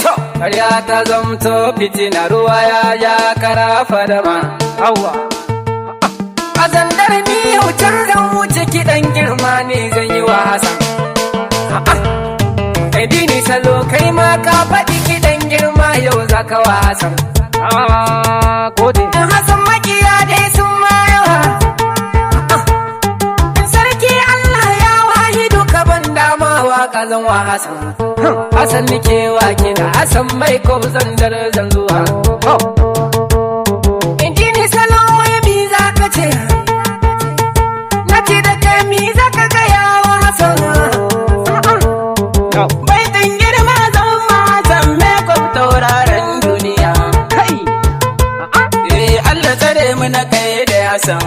To, karya ta zamto fitina ruwa ya karafa da ma. Hawa. A zandar ni wutar zan wuce kiɗan girma ne zan yi wa Hassan. Kai dini salo kai ma ka faɗi kiɗan girma yau za ka wa Hassan. Gode. Hassan makiya dai sun ma yawa. Sarki Allah ya wahidu ka ban dama waka zan wa Hassan. Hassan nike wa kina Hassan mai ko zandar zan zuwa. Dini salo wai mi za ka ce? Na ce da kai mi za ka gaya wa Hassan? Baitin girma zan ma Hassan mecup tauraron duniya. Allah tsare mu na kai da Hassan,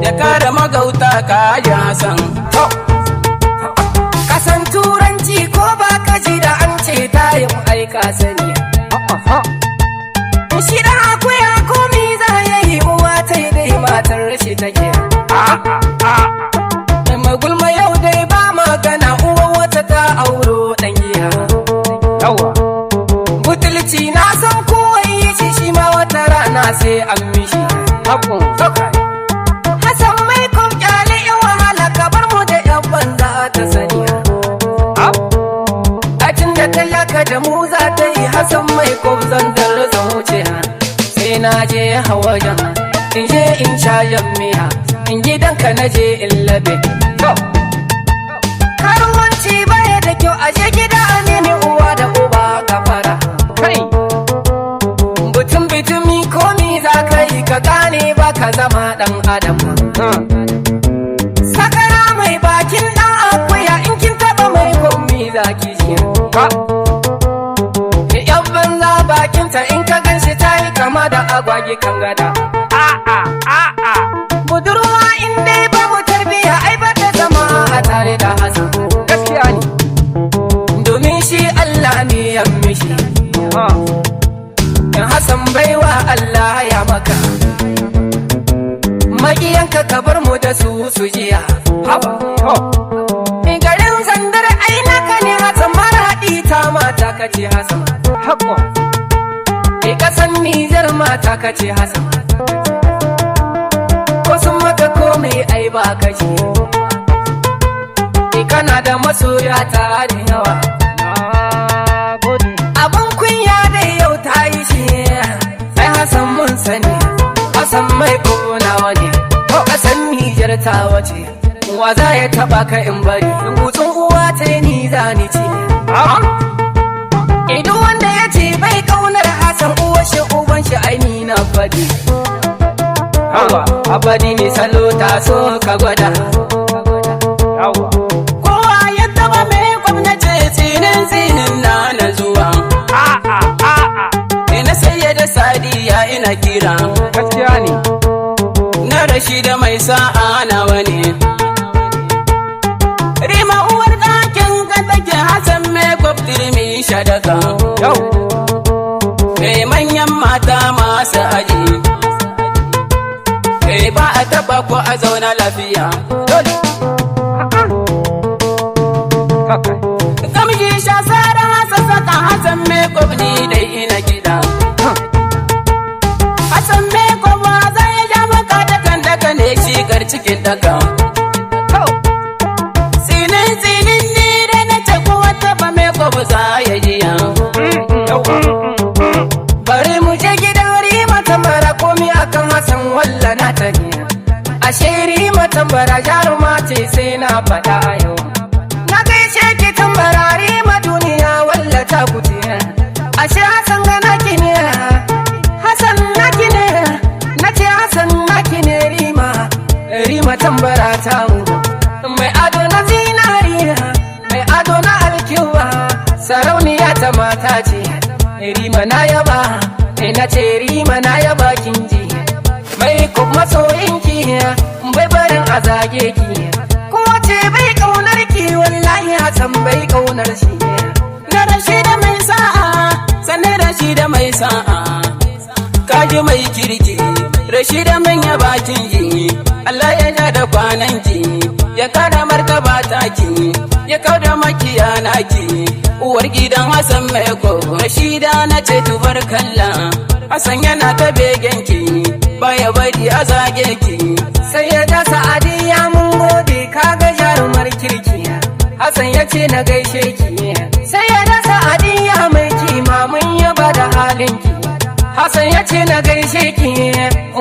ya kare magauta kaji Hassan. Kasan turanci ko ba ka ji da an ce tayin aika sani. Shi da akuya ko mi za ya yi uwa ta yi dai matar rashi take. Mai gulma yau dai ba magana uwa wata ta auro ɗan giya. Butulci na san kowai shi ma wata rana sai an mishi. Hassan mai kun kyale in wahala ka bar mu da yan banza ta sani. Atin da talaka da mu za ta yi Hassan mai kun zandar zan wuce. Sai na je hawajen in je in shayan miya in gidanka na je in labe. Karuwanci baya da kyau ashe gida a nemi uwa da uba gafara. Butun bitumi komi za ka yi ka gane ba ka zama ɗan adam. Sakara mai bakin ɗan akuya in kin taɓa mai komi za ki ji. Yan banza bakinta in ka gan shi ta yi kama da agwagi kan gada. Budurwa in dai ba mu tarbiya ai ba ta zama a tare da Hassan. Gaskiya ne. Domin shi Allah ne ya mishi. In Hassan baiwa Allah ya maka. Maƙiyanka ka bar mu da su jiya. In garin zandar ai naka ne Hassan maraɗi ta mata ka ce Hassan. Kasan Nijar mata ka ce Hassan. Ko sun maka komai ai ba ka ce. Kana da masoya ta da yawa. Abin kunya dai yau ta yi shi. Ai Hassan mun sani Hassan mai konawa ne. Kasan Nijar ta wace. Wa za ya taba ka in bari gutsun uwa ta yi ni za ni ce. Idan wanda ya ce bai kaunar Hassan uwar shi uban shi aini na fadi. Abadi ne salo ta so ka gwada. Kowa ya taba mai gwamnati tsinin na zuwa. Ina saye da sadiya ina kira. Gaskiya ne. Na rashi da mai sa'a na wani. Rima uwar ɗakin ka take Hassan mecup turmi shadaka. Kai manyan mata masu aji. Kai ba a taba ko a zauna lafiya. Kamshi sha sara sassaka Hassan mecup ni dai ina gida. Hassan mecup ba zai ja maka daga ne shigar cikin daga. Tsinin ni da na ce ko wata ba mecup za ya jiya. Bari mu je gidan Rima tambara komi akan Hassan walla na ta ne. Ashe Rima tambara jaruma ce sai na faɗa a yau. Na gaishe ki tambara Rima duniya walla ta kuce. Ashe Hassan ga naki ne. Hassan naki ne. Na ce Hassan naki ne Rima. Rima tambara ta mu. Mai ado na zinariya. Mai ado na alkiwa. Sarauniya ta mata ce. Rima na yaba, na ce Rima na yaba kinji. Mai kuma masoyinki bai barin a zage ki. Ko ce bai kaunar ki wallahi Hassan bai kaunar shi. Na rashi da mai sa'a, sannan rashi da mai sa'a. Kaji mai kirki, rashi da manya bakin ji. Allah ya ja da kwanan ki, ya kara martaba taki, ya kauda makiya naki. Uwar gidan Hassan mecup, Rashida na ce tubarkalla. Hassan yana ta begenki, baya bari a zage ki. Sai ya da Sa'adiyya mun gode kaga jarumar kirki. Hassan ya ce na gaishe ki. Sai ya da Sa'adiyya mai kima mun yaba da halinki. Hassan ya ce na gaishe ki.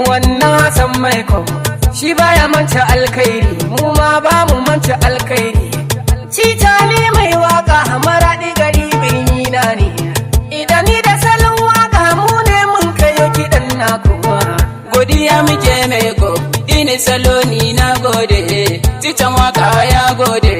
Wannan Hassan mecup shi baya manta alkhairi, mu ma ba mu manta alkhairi. Tchitcha ne mai waka maraɗi gari birni na ne. Idan ni da salon waka mu ne mun kayo kiɗan naku. Godiya muke mecup, ini saloni na gode, tchitcha waka ya gode.